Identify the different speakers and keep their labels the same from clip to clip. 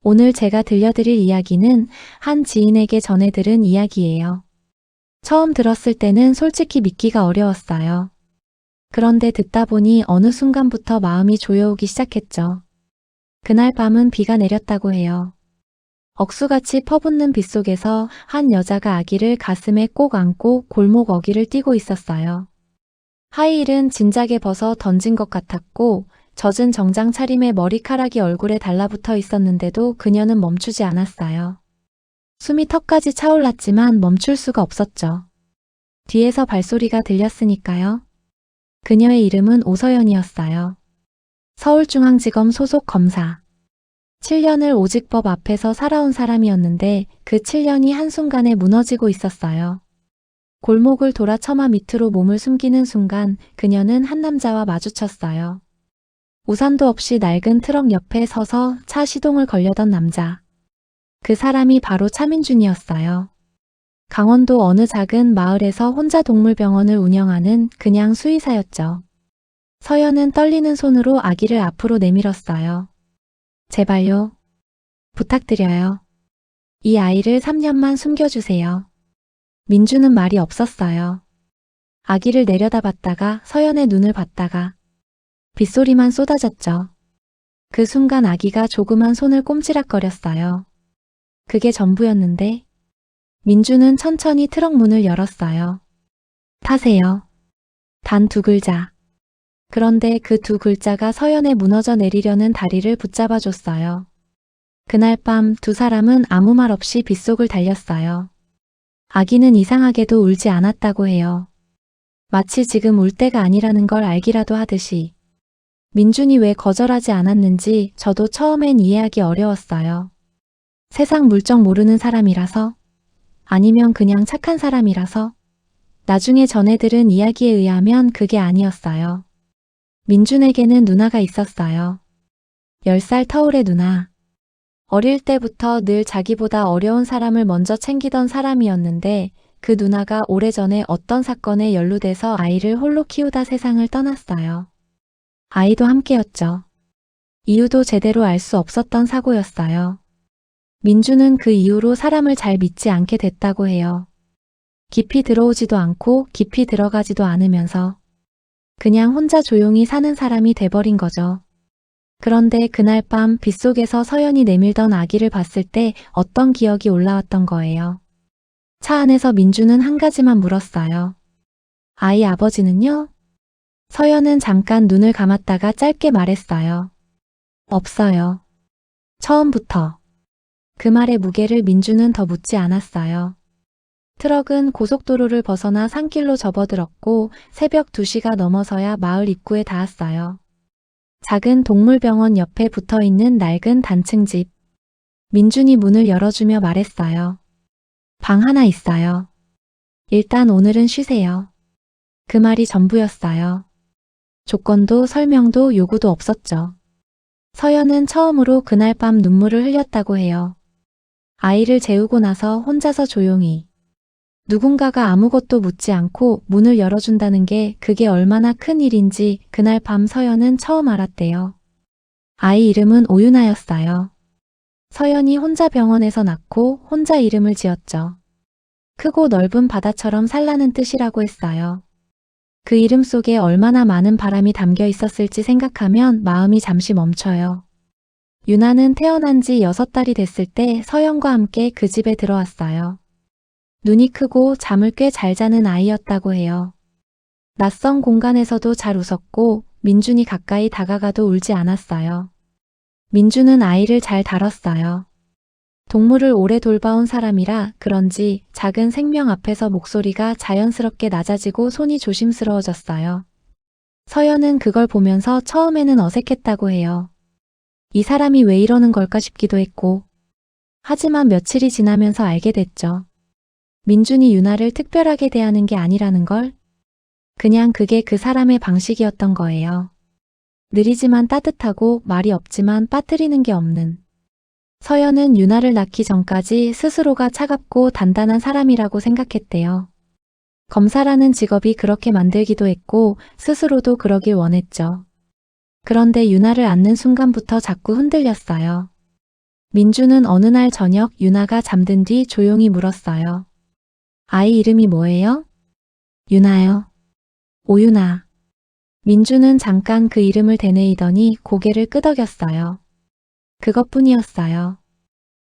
Speaker 1: 오늘 제가 들려드릴 이야기는 한 지인에게 전해 들은 이야기예요. 처음 들었을 때는 솔직히 믿기가 어려웠어요. 그런데 듣다 보니 어느 순간부터 마음이 조여오기 시작했죠. 그날 밤은 비가 내렸다고 해요. 억수같이 퍼붓는 빗속에서 한 여자가 아기를 가슴에 꼭 안고 골목 어귀를 뛰고 있었어요. 하이힐은 진작에 벗어 던진 것 같았고 젖은 정장 차림에 머리카락이 얼굴에 달라붙어 있었는데도 그녀는 멈추지 않았어요. 숨이 턱까지 차올랐지만 멈출 수가 없었죠. 뒤에서 발소리가 들렸으니까요. 그녀의 이름은 오서연이었어요. 서울중앙지검 소속 검사. 7년을 오직법 앞에서 살아온 사람이었는데 그 7년이 한순간에 무너지고 있었어요. 골목을 돌아 처마 밑으로 몸을 숨기는 순간 그녀는 한 남자와 마주쳤어요. 우산도 없이 낡은 트럭 옆에 서서 차 시동을 걸려던 남자. 그 사람이 바로 차민준이었어요. 강원도 어느 작은 마을에서 혼자 동물병원을 운영하는 그냥 수의사였죠. 서연은 떨리는 손으로 아기를 앞으로 내밀었어요. 제발요. 부탁드려요. 이 아이를 3년만 숨겨주세요. 민주는 말이 없었어요. 아기를 내려다봤다가 서연의 눈을 봤다가 빗소리만 쏟아졌죠. 그 순간 아기가 조그만 손을 꼼지락거렸어요. 그게 전부였는데 민주는 천천히 트럭 문을 열었어요. 타세요. 단 2글자. 그런데 그 2글자가 서연의 무너져 내리려는 다리를 붙잡아줬어요. 그날 밤 두 사람은 아무 말 없이 빗속을 달렸어요. 아기는 이상하게도 울지 않았다고 해요. 마치 지금 울 때가 아니라는 걸 알기라도 하듯이. 민준이 왜 거절하지 않았는지 저도 처음엔 이해하기 어려웠어요. 세상 물정 모르는 사람이라서? 아니면 그냥 착한 사람이라서? 나중에 전해 들은 이야기에 의하면 그게 아니었어요. 민준에게는 누나가 있었어요. 10살 터울의 누나. 어릴 때부터 늘 자기보다 어려운 사람을 먼저 챙기던 사람이었는데 그 누나가 오래전에 어떤 사건에 연루돼서 아이를 홀로 키우다 세상을 떠났어요. 아이도 함께였죠. 이유도 제대로 알 수 없었던 사고였어요. 민주는 그 이후로 사람을 잘 믿지 않게 됐다고 해요. 깊이 들어오지도 않고 깊이 들어가지도 않으면서 그냥 혼자 조용히 사는 사람이 돼버린 거죠. 그런데 그날 밤 빗속에서 서연이 내밀던 아기를 봤을 때 어떤 기억이 올라왔던 거예요. 차 안에서 민주는 한 가지만 물었어요. 아이 아버지는요? 서연은 잠깐 눈을 감았다가 짧게 말했어요. 없어요. 처음부터. 그 말의 무게를 민주는 더 묻지 않았어요. 트럭은 고속도로를 벗어나 산길로 접어들었고 새벽 2시가 넘어서야 마을 입구에 닿았어요. 작은 동물병원 옆에 붙어있는 낡은 단층집. 민준이 문을 열어주며 말했어요. 방 하나 있어요. 일단 오늘은 쉬세요. 그 말이 전부였어요. 조건도 설명도 요구도 없었죠. 서연은 처음으로 그날 밤 눈물을 흘렸다고 해요. 아이를 재우고 나서 혼자서 조용히. 누군가가 아무것도 묻지 않고 문을 열어준다는 게 그게 얼마나 큰 일인지 그날 밤 서연은 처음 알았대요. 아이 이름은 오윤아였어요. 서연이 혼자 병원에서 낳고 혼자 이름을 지었죠. 크고 넓은 바다처럼 살라는 뜻이라고 했어요. 그 이름 속에 얼마나 많은 바람이 담겨 있었을지 생각하면 마음이 잠시 멈춰요. 유나는 태어난 지 6달이 됐을 때 서연과 함께 그 집에 들어왔어요. 눈이 크고 잠을 꽤 잘 자는 아이였다고 해요. 낯선 공간에서도 잘 웃었고 민준이 가까이 다가가도 울지 않았어요. 민준은 아이를 잘 다뤘어요. 동물을 오래 돌봐온 사람이라 그런지 작은 생명 앞에서 목소리가 자연스럽게 낮아지고 손이 조심스러워졌어요. 서연은 그걸 보면서 처음에는 어색했다고 해요. 이 사람이 왜 이러는 걸까 싶기도 했고. 하지만 며칠이 지나면서 알게 됐죠. 민준이 유나를 특별하게 대하는 게 아니라는 걸. 그냥 그게 그 사람의 방식이었던 거예요. 느리지만 따뜻하고 말이 없지만 빠뜨리는 게 없는. 서연은 유나를 낳기 전까지 스스로가 차갑고 단단한 사람이라고 생각했대요. 검사라는 직업이 그렇게 만들기도 했고 스스로도 그러길 원했죠. 그런데 유나를 안는 순간부터 자꾸 흔들렸어요. 민주는 어느 날 저녁 유나가 잠든 뒤 조용히 물었어요. 아이 이름이 뭐예요? 유나요. 오유나. 민주는 잠깐 그 이름을 되뇌이더니 고개를 끄덕였어요. 그것뿐이었어요.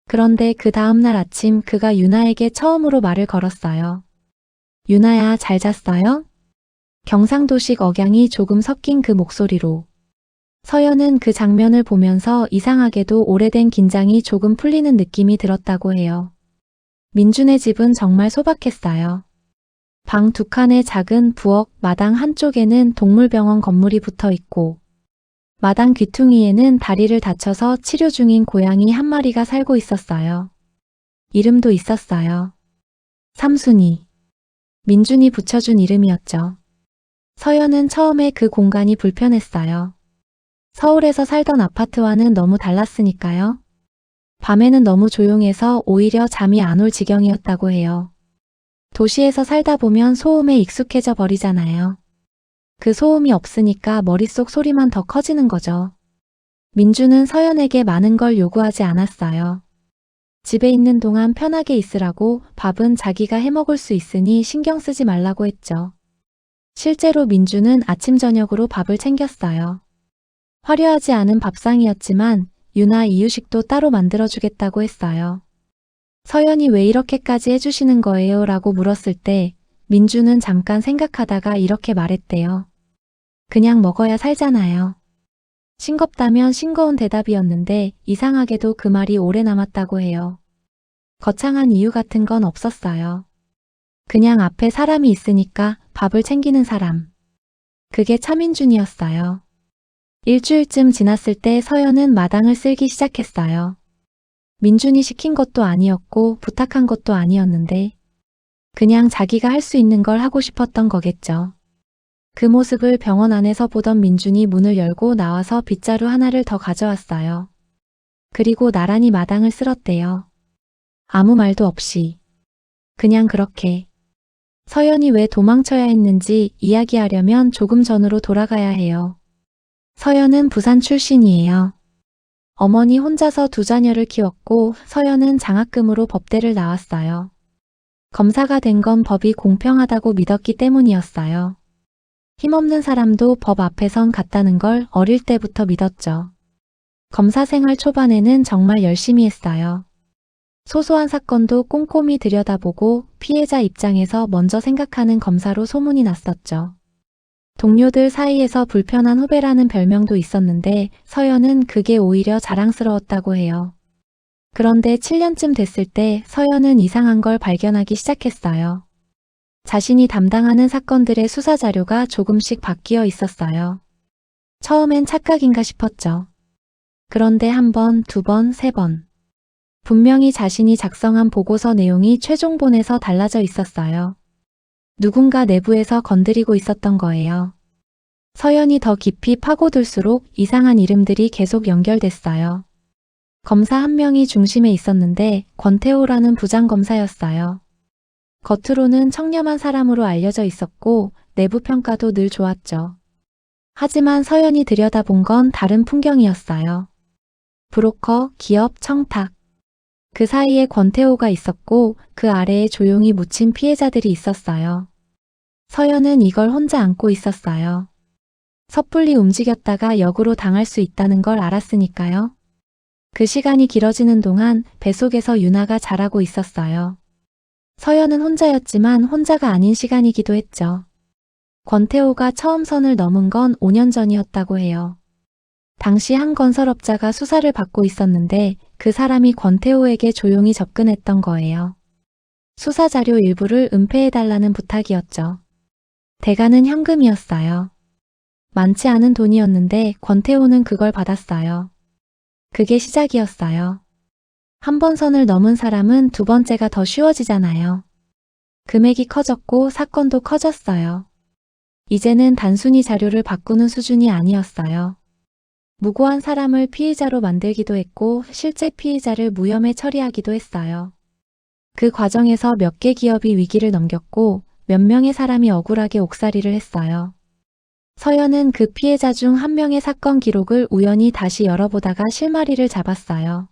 Speaker 1: 그런데 그 다음날 아침 그가 유나에게 처음으로 말을 걸었어요. 유나야, 잘 잤어요? 경상도식 억양이 조금 섞인 그 목소리로. 서연은 그 장면을 보면서 이상하게도 오래된 긴장이 조금 풀리는 느낌이 들었다고 해요. 민준의 집은 정말 소박했어요. 방 두 칸의 작은 부엌, 마당 한쪽에는 동물병원 건물이 붙어 있고 마당 귀퉁이에는 다리를 다쳐서 치료 중인 고양이 한 마리가 살고 있었어요. 이름도 있었어요. 삼순이. 민준이 붙여준 이름이었죠. 서연은 처음에 그 공간이 불편했어요. 서울에서 살던 아파트와는 너무 달랐으니까요. 밤에는 너무 조용해서 오히려 잠이 안 올 지경이었다고 해요. 도시에서 살다 보면 소음에 익숙해져 버리잖아요. 그 소음이 없으니까 머릿속 소리만 더 커지는 거죠. 민주는 서연에게 많은 걸 요구하지 않았어요. 집에 있는 동안 편하게 있으라고 밥은 자기가 해먹을 수 있으니 신경 쓰지 말라고 했죠. 실제로 민주는 아침 저녁으로 밥을 챙겼어요. 화려하지 않은 밥상이었지만 유나 이유식도 따로 만들어주겠다고 했어요. 서연이 왜 이렇게까지 해주시는 거예요? 라고 물었을 때 민주는 잠깐 생각하다가 이렇게 말했대요. 그냥 먹어야 살잖아요. 싱겁다면 싱거운 대답이었는데 이상하게도 그 말이 오래 남았다고 해요. 거창한 이유 같은 건 없었어요. 그냥 앞에 사람이 있으니까 밥을 챙기는 사람. 그게 차민준이었어요. 일주일쯤 지났을 때 서연은 마당을 쓸기 시작했어요. 민준이 시킨 것도 아니었고 부탁한 것도 아니었는데 그냥 자기가 할 수 있는 걸 하고 싶었던 거겠죠. 그 모습을 병원 안에서 보던 민준이 문을 열고 나와서 빗자루 하나를 더 가져왔어요. 그리고 나란히 마당을 쓸었대요. 아무 말도 없이. 그냥 그렇게. 서연이 왜 도망쳐야 했는지 이야기하려면 조금 전으로 돌아가야 해요. 서연은 부산 출신이에요. 어머니 혼자서 두 자녀를 키웠고 서연은 장학금으로 법대를 나왔어요. 검사가 된 건 법이 공평하다고 믿었기 때문이었어요. 힘없는 사람도 법 앞에선 같다는 걸 어릴 때부터 믿었죠. 검사 생활 초반에는 정말 열심히 했어요. 소소한 사건도 꼼꼼히 들여다보고 피해자 입장에서 먼저 생각하는 검사로 소문이 났었죠. 동료들 사이에서 불편한 후배라는 별명도 있었는데 서연은 그게 오히려 자랑스러웠다고 해요. 그런데 7년쯤 됐을 때 서연은 이상한 걸 발견하기 시작했어요. 자신이 담당하는 사건들의 수사 자료가 조금씩 바뀌어 있었어요. 처음엔 착각인가 싶었죠. 그런데 한 번, 두 번, 세 번. 분명히 자신이 작성한 보고서 내용이 최종본에서 달라져 있었어요. 누군가 내부에서 건드리고 있었던 거예요. 서연이 더 깊이 파고들수록 이상한 이름들이 계속 연결됐어요. 검사 한 명이 중심에 있었는데 권태호라는 부장검사였어요. 겉으로는 청렴한 사람으로 알려져 있었고 내부 평가도 늘 좋았죠. 하지만 서연이 들여다본 건 다른 풍경이었어요. 브로커, 기업, 청탁. 그 사이에 권태호가 있었고 그 아래에 조용히 묻힌 피해자들이 있었어요. 서연은 이걸 혼자 안고 있었어요. 섣불리 움직였다가 역으로 당할 수 있다는 걸 알았으니까요. 그 시간이 길어지는 동안 뱃속에서 유나가 자라고 있었어요. 서연은 혼자였지만 혼자가 아닌 시간이기도 했죠. 권태호가 처음 선을 넘은 건 5년 전이었다고 해요. 당시 한 건설업자가 수사를 받고 있었는데 그 사람이 권태호에게 조용히 접근했던 거예요. 수사 자료 일부를 은폐해달라는 부탁이었죠. 대가는 현금이었어요. 많지 않은 돈이었는데 권태호는 그걸 받았어요. 그게 시작이었어요. 한 번 선을 넘은 사람은 두 번째가 더 쉬워지잖아요. 금액이 커졌고 사건도 커졌어요. 이제는 단순히 자료를 바꾸는 수준이 아니었어요. 무고한 사람을 피의자로 만들기도 했고 실제 피의자를 무혐의 처리하기도 했어요. 그 과정에서 몇 개 기업이 위기를 넘겼고 몇 명의 사람이 억울하게 옥살이를 했어요. 서연은 그 피해자 중 한 명의 사건 기록을 우연히 다시 열어보다가 실마리를 잡았어요.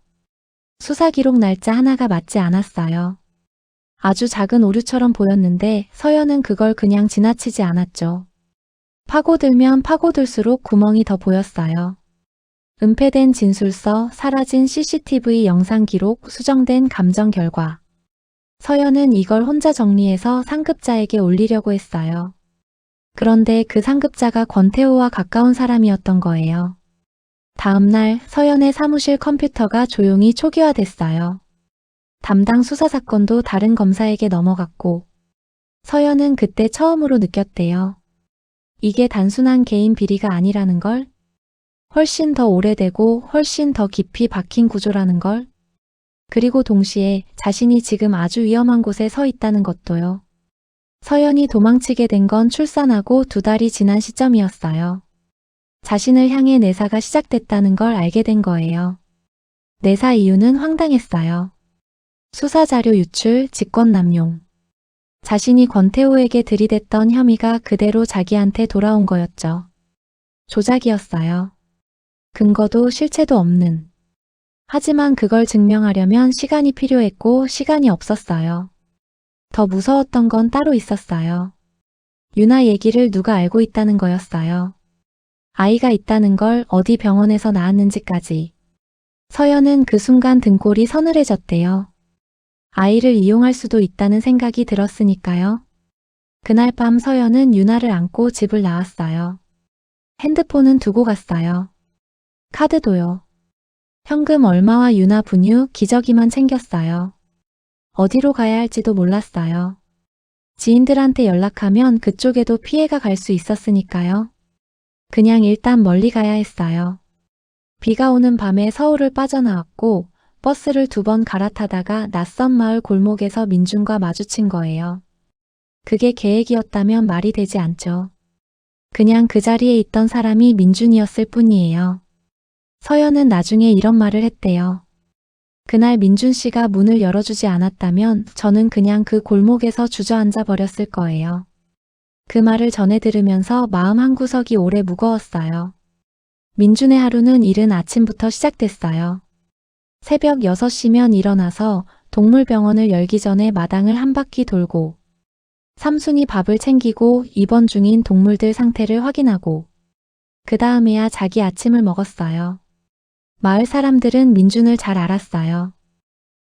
Speaker 1: 수사 기록 날짜 하나가 맞지 않았어요. 아주 작은 오류처럼 보였는데 서연은 그걸 그냥 지나치지 않았죠. 파고들면 파고들수록 구멍이 더 보였어요. 은폐된 진술서, 사라진 CCTV 영상 기록, 수정된 감정 결과. 서연은 이걸 혼자 정리해서 상급자에게 올리려고 했어요. 그런데 그 상급자가 권태호와 가까운 사람이었던 거예요. 다음날 서연의 사무실 컴퓨터가 조용히 초기화됐어요. 담당 수사 사건도 다른 검사에게 넘어갔고 서연은 그때 처음으로 느꼈대요. 이게 단순한 개인 비리가 아니라는 걸? 훨씬 더 오래되고 훨씬 더 깊이 박힌 구조라는 걸? 그리고 동시에 자신이 지금 아주 위험한 곳에 서 있다는 것도요. 서연이 도망치게 된 건 출산하고 2달이 지난 시점이었어요. 자신을 향해 내사가 시작됐다는 걸 알게 된 거예요. 내사 이유는 황당했어요. 수사자료 유출, 직권남용. 자신이 권태호에게 들이댔던 혐의가 그대로 자기한테 돌아온 거였죠. 조작이었어요. 근거도 실체도 없는. 하지만 그걸 증명하려면 시간이 필요했고 시간이 없었어요. 더 무서웠던 건 따로 있었어요. 유나 얘기를 누가 알고 있다는 거였어요. 아이가 있다는 걸 어디 병원에서 낳았는지까지. 서연은 그 순간 등골이 서늘해졌대요. 아이를 이용할 수도 있다는 생각이 들었으니까요. 그날 밤 서연은 유나를 안고 집을 나왔어요. 핸드폰은 두고 갔어요. 카드도요. 현금 얼마와 유나 분유, 기저귀만 챙겼어요. 어디로 가야 할지도 몰랐어요. 지인들한테 연락하면 그쪽에도 피해가 갈 수 있었으니까요. 그냥 일단 멀리 가야 했어요. 비가 오는 밤에 서울을 빠져나왔고 버스를 2번 갈아타다가 낯선 마을 골목에서 민준과 마주친 거예요. 그게 계획이었다면 말이 되지 않죠. 그냥 그 자리에 있던 사람이 민준이었을 뿐이에요. 서연은 나중에 이런 말을 했대요. 그날 민준 씨가 문을 열어주지 않았다면 저는 그냥 그 골목에서 주저앉아 버렸을 거예요. 그 말을 전해 들으면서 마음 한구석이 오래 무거웠어요. 민준의 하루는 이른 아침부터 시작됐어요. 새벽 6시면 일어나서 동물병원을 열기 전에 마당을 한 바퀴 돌고 삼순이 밥을 챙기고 입원 중인 동물들 상태를 확인하고 그 다음에야 자기 아침을 먹었어요. 마을 사람들은 민준을 잘 알았어요.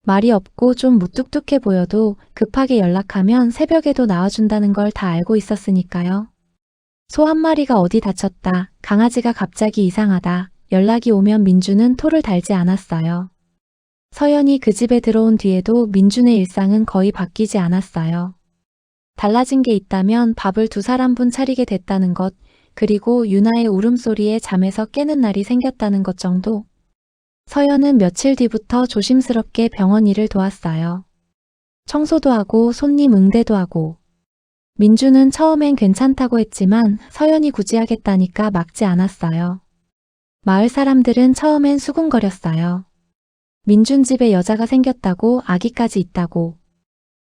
Speaker 1: 말이 없고 좀 무뚝뚝해 보여도 급하게 연락하면 새벽에도 나와준다는 걸 다 알고 있었으니까요. 소 한 마리가 어디 다쳤다, 강아지가 갑자기 이상하다, 연락이 오면 민준은 토를 달지 않았어요. 서연이 그 집에 들어온 뒤에도 민준의 일상은 거의 바뀌지 않았어요. 달라진 게 있다면 밥을 2사람분 차리게 됐다는 것, 그리고 유나의 울음소리에 잠에서 깨는 날이 생겼다는 것 정도. 서연은 며칠 뒤부터 조심스럽게 병원 일을 도왔어요. 청소도 하고 손님 응대도 하고. 민준은 처음엔 괜찮다고 했지만 서연이 굳이 하겠다니까 막지 않았어요. 마을 사람들은 처음엔 수군거렸어요. 민준 집에 여자가 생겼다고, 아기까지 있다고.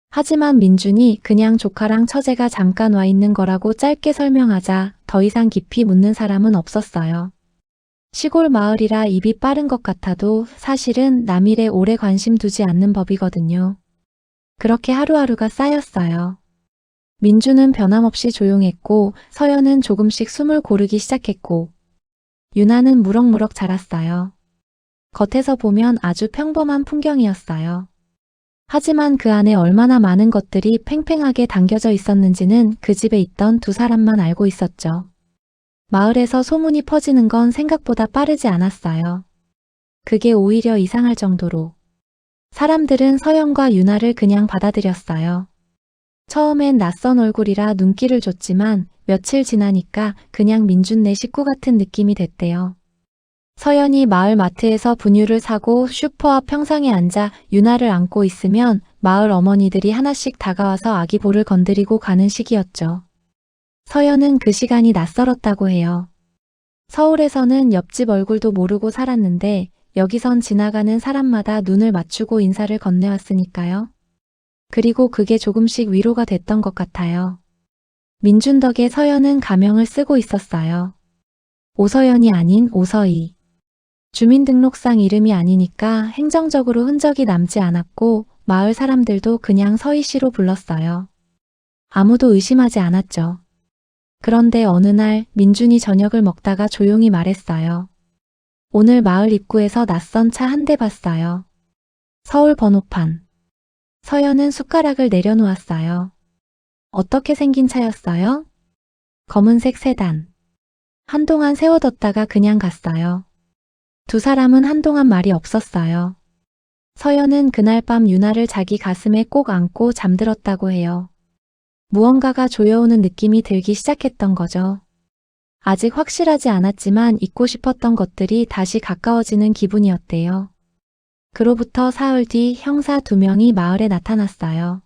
Speaker 1: 하지만 민준이 그냥 조카랑 처제가 잠깐 와 있는 거라고 짧게 설명하자 더 이상 깊이 묻는 사람은 없었어요. 시골 마을이라 입이 빠른 것 같아도 사실은 남일에 오래 관심 두지 않는 법이거든요. 그렇게 하루하루가 쌓였어요. 민준은 변함없이 조용했고 서연은 조금씩 숨을 고르기 시작했고 유나는 무럭무럭 자랐어요. 겉에서 보면 아주 평범한 풍경이었어요. 하지만 그 안에 얼마나 많은 것들이 팽팽하게 담겨져 있었는지는 그 집에 있던 2사람만 알고 있었죠. 마을에서 소문이 퍼지는 건 생각보다 빠르지 않았어요. 그게 오히려 이상할 정도로. 사람들은 서연과 유나를 그냥 받아들였어요. 처음엔 낯선 얼굴이라 눈길을 줬지만 며칠 지나니까 그냥 민준네 식구 같은 느낌이 됐대요. 서연이 마을 마트에서 분유를 사고 슈퍼 앞 평상에 앉아 유나를 안고 있으면 마을 어머니들이 하나씩 다가와서 아기 볼을 건드리고 가는 시기였죠. 서연은 그 시간이 낯설었다고 해요. 서울에서는 옆집 얼굴도 모르고 살았는데 여기선 지나가는 사람마다 눈을 맞추고 인사를 건네왔으니까요. 그리고 그게 조금씩 위로가 됐던 것 같아요. 민준 덕에 서연은 가명을 쓰고 있었어요. 오서연이 아닌 오서희. 주민등록상 이름이 아니니까 행정적으로 흔적이 남지 않았고 마을 사람들도 그냥 서희 씨로 불렀어요. 아무도 의심하지 않았죠. 그런데 어느 날 민준이 저녁을 먹다가 조용히 말했어요. 오늘 마을 입구에서 낯선 차 한 대 봤어요. 서울 번호판. 서연은 숟가락을 내려놓았어요. 어떻게 생긴 차였어요? 검은색 세단. 한동안 세워뒀다가 그냥 갔어요. 두 사람은 한동안 말이 없었어요. 서연은 그날 밤 유나를 자기 가슴에 꼭 안고 잠들었다고 해요. 무언가가 조여오는 느낌이 들기 시작했던 거죠. 아직 확실하지 않았지만 잊고 싶었던 것들이 다시 가까워지는 기분이었대요. 그로부터 사흘 뒤 형사 2명이 마을에 나타났어요.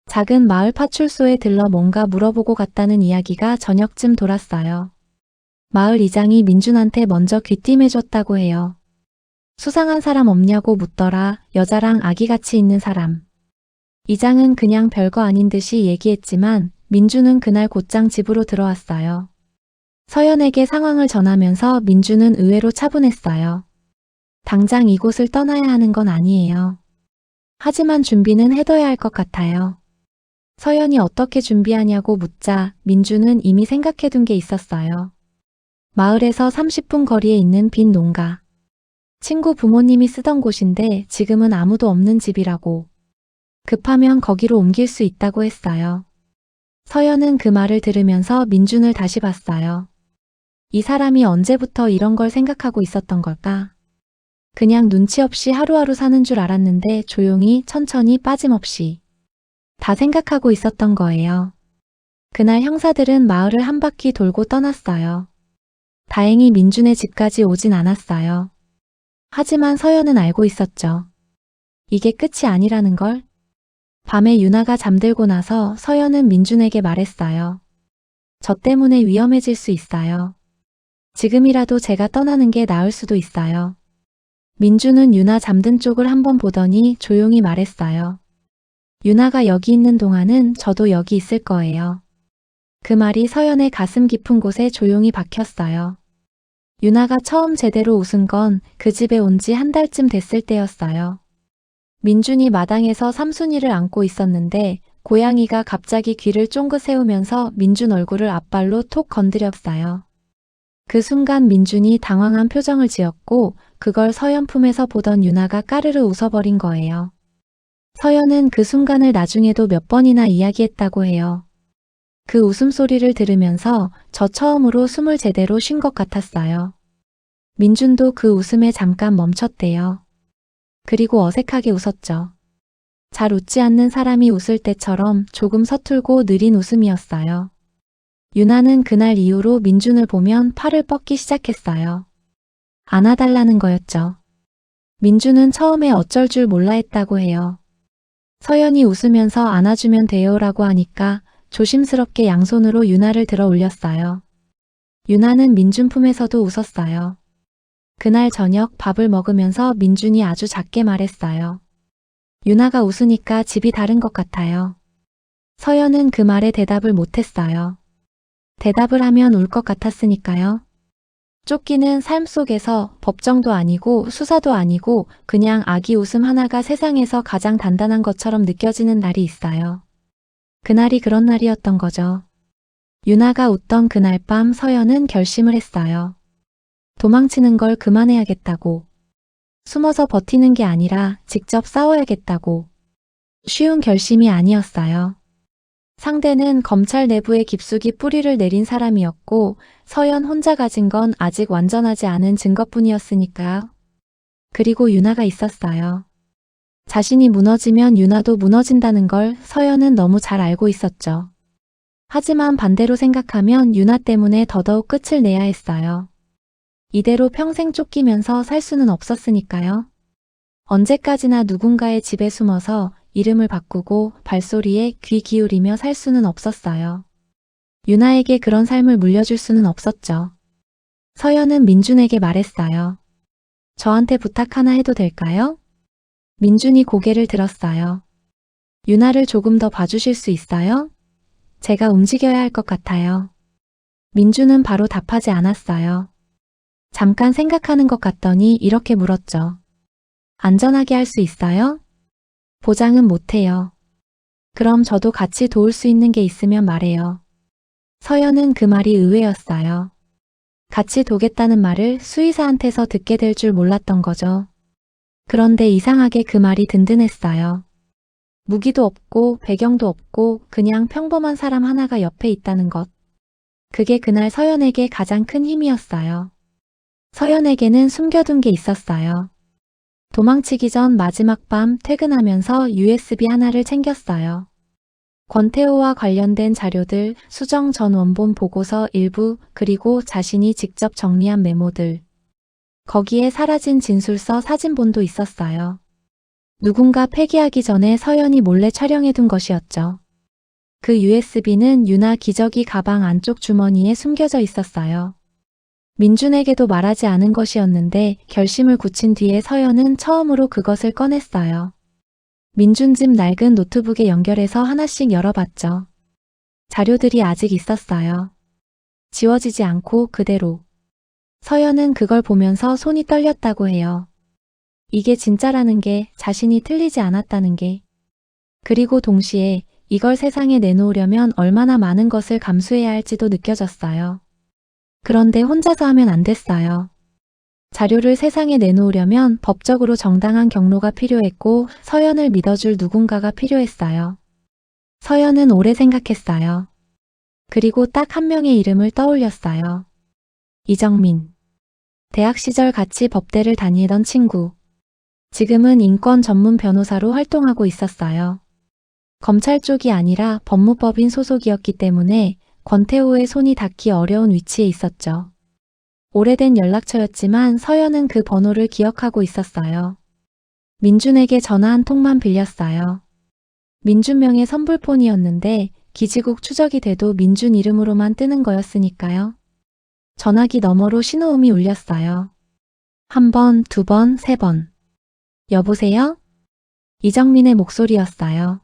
Speaker 1: 작은 마을 파출소에 들러 뭔가 물어보고 갔다는 이야기가 저녁쯤 돌았어요. 마을 이장이 민준한테 먼저 귀띔해줬다고 해요. 수상한 사람 없냐고 묻더라. 여자랑 아기같이 있는 사람. 이장은 그냥 별거 아닌 듯이 얘기했지만 민준은 그날 곧장 집으로 들어왔어요. 서연에게 상황을 전하면서 민준은 의외로 차분했어요. 당장 이곳을 떠나야 하는 건 아니에요. 하지만 준비는 해둬야 할 것 같아요. 서연이 어떻게 준비하냐고 묻자 민준은 이미 생각해둔 게 있었어요. 마을에서 30분 거리에 있는 빈 농가. 친구 부모님이 쓰던 곳인데 지금은 아무도 없는 집이라고. 급하면 거기로 옮길 수 있다고 했어요. 서연은 그 말을 들으면서 민준을 다시 봤어요. 이 사람이 언제부터 이런 걸 생각하고 있었던 걸까? 그냥 눈치 없이 하루하루 사는 줄 알았는데 조용히 천천히 빠짐없이 다 생각하고 있었던 거예요. 그날 형사들은 마을을 한 바퀴 돌고 떠났어요. 다행히 민준의 집까지 오진 않았어요. 하지만 서연은 알고 있었죠. 이게 끝이 아니라는 걸. 밤에 유나가 잠들고 나서 서연은 민준에게 말했어요. 저 때문에 위험해질 수 있어요. 지금이라도 제가 떠나는 게 나을 수도 있어요. 민준은 유나 잠든 쪽을 한번 보더니 조용히 말했어요. 유나가 여기 있는 동안은 저도 여기 있을 거예요. 그 말이 서연의 가슴 깊은 곳에 조용히 박혔어요. 유나가 처음 제대로 웃은 건 그 집에 온 지 한 달쯤 됐을 때였어요. 민준이 마당에서 삼순이를 안고 있었는데 고양이가 갑자기 귀를 쫑긋 세우면서 민준 얼굴을 앞발로 톡 건드렸어요. 그 순간 민준이 당황한 표정을 지었고 그걸 서연 품에서 보던 유나가 까르르 웃어버린 거예요. 서연은 그 순간을 나중에도 몇 번이나 이야기했다고 해요. 그 웃음소리를 들으면서 저 처음으로 숨을 제대로 쉰 것 같았어요. 민준도 그 웃음에 잠깐 멈췄대요. 그리고 어색하게 웃었죠. 잘 웃지 않는 사람이 웃을 때처럼 조금 서툴고 느린 웃음이었어요. 유나는 그날 이후로 민준을 보면 팔을 뻗기 시작했어요. 안아달라는 거였죠. 민준은 처음에 어쩔 줄 몰라 했다고 해요. 서연이 웃으면서 안아주면 돼요라고 하니까 조심스럽게 양손으로 유나를 들어 올렸어요. 유나는 민준 품에서도 웃었어요. 그날 저녁 밥을 먹으면서 민준이 아주 작게 말했어요. 유나가 웃으니까 집이 다른 것 같아요. 서연은 그 말에 대답을 못했어요. 대답을 하면 울 것 같았으니까요. 쫓기는 삶 속에서 법정도 아니고 수사도 아니고 그냥 아기 웃음 하나가 세상에서 가장 단단한 것처럼 느껴지는 날이 있어요. 그날이 그런 날이었던 거죠. 유나가 웃던 그날 밤 서연은 결심을 했어요. 도망치는 걸 그만해야겠다고. 숨어서 버티는 게 아니라 직접 싸워야겠다고. 쉬운 결심이 아니었어요. 상대는 검찰 내부에 깊숙이 뿌리를 내린 사람이었고 서연 혼자 가진 건 아직 완전하지 않은 증거뿐이었으니까요. 그리고 유나가 있었어요. 자신이 무너지면 유나도 무너진다는 걸 서연은 너무 잘 알고 있었죠. 하지만 반대로 생각하면 유나 때문에 더더욱 끝을 내야 했어요. 이대로 평생 쫓기면서 살 수는 없었으니까요. 언제까지나 누군가의 집에 숨어서 이름을 바꾸고 발소리에 귀 기울이며 살 수는 없었어요. 유나에게 그런 삶을 물려줄 수는 없었죠. 서연은 민준에게 말했어요. 저한테 부탁 하나 해도 될까요? 민준이 고개를 들었어요. 유나를 조금 더 봐주실 수 있어요? 제가 움직여야 할 것 같아요. 민준은 바로 답하지 않았어요. 잠깐 생각하는 것 같더니 이렇게 물었죠. 안전하게 할 수 있어요? 보장은 못해요. 그럼 저도 같이 도울 수 있는 게 있으면 말해요. 서연은 그 말이 의외였어요. 같이 도겠다는 말을 수의사한테서 듣게 될 줄 몰랐던 거죠. 그런데 이상하게 그 말이 든든했어요. 무기도 없고 배경도 없고 그냥 평범한 사람 하나가 옆에 있다는 것. 그게 그날 서연에게 가장 큰 힘이었어요. 서연에게는 숨겨둔 게 있었어요. 도망치기 전 마지막 밤 퇴근하면서 USB 하나를 챙겼어요. 권태호와 관련된 자료들, 수정 전 원본 보고서 일부, 그리고 자신이 직접 정리한 메모들. 거기에 사라진 진술서 사진본도 있었어요. 누군가 폐기하기 전에 서연이 몰래 촬영해둔 것이었죠. 그 USB는 유나 기저귀 가방 안쪽 주머니에 숨겨져 있었어요. 민준에게도 말하지 않은 것이었는데 결심을 굳힌 뒤에 서연은 처음으로 그것을 꺼냈어요. 민준 집 낡은 노트북에 연결해서 하나씩 열어봤죠. 자료들이 아직 있었어요. 지워지지 않고 그대로. 서연은 그걸 보면서 손이 떨렸다고 해요. 이게 진짜라는 게, 자신이 틀리지 않았다는 게. 그리고 동시에 이걸 세상에 내놓으려면 얼마나 많은 것을 감수해야 할지도 느껴졌어요. 그런데 혼자서 하면 안 됐어요. 자료를 세상에 내놓으려면 법적으로 정당한 경로가 필요했고 서연을 믿어줄 누군가가 필요했어요. 서연은 오래 생각했어요. 그리고 딱 한 명의 이름을 떠올렸어요. 이정민. 대학 시절 같이 법대를 다니던 친구. 지금은 인권 전문 변호사로 활동하고 있었어요. 검찰 쪽이 아니라 법무법인 소속이었기 때문에 권태호의 손이 닿기 어려운 위치에 있었죠. 오래된 연락처였지만 서연은 그 번호를 기억하고 있었어요. 민준에게 전화 한 통만 빌렸어요. 민준명의 선불폰이었는데 기지국 추적이 돼도 민준 이름으로만 뜨는 거였으니까요. 전화기 너머로 신호음이 울렸어요. 한 번, 두 번, 세 번. 여보세요? 이정민의 목소리였어요.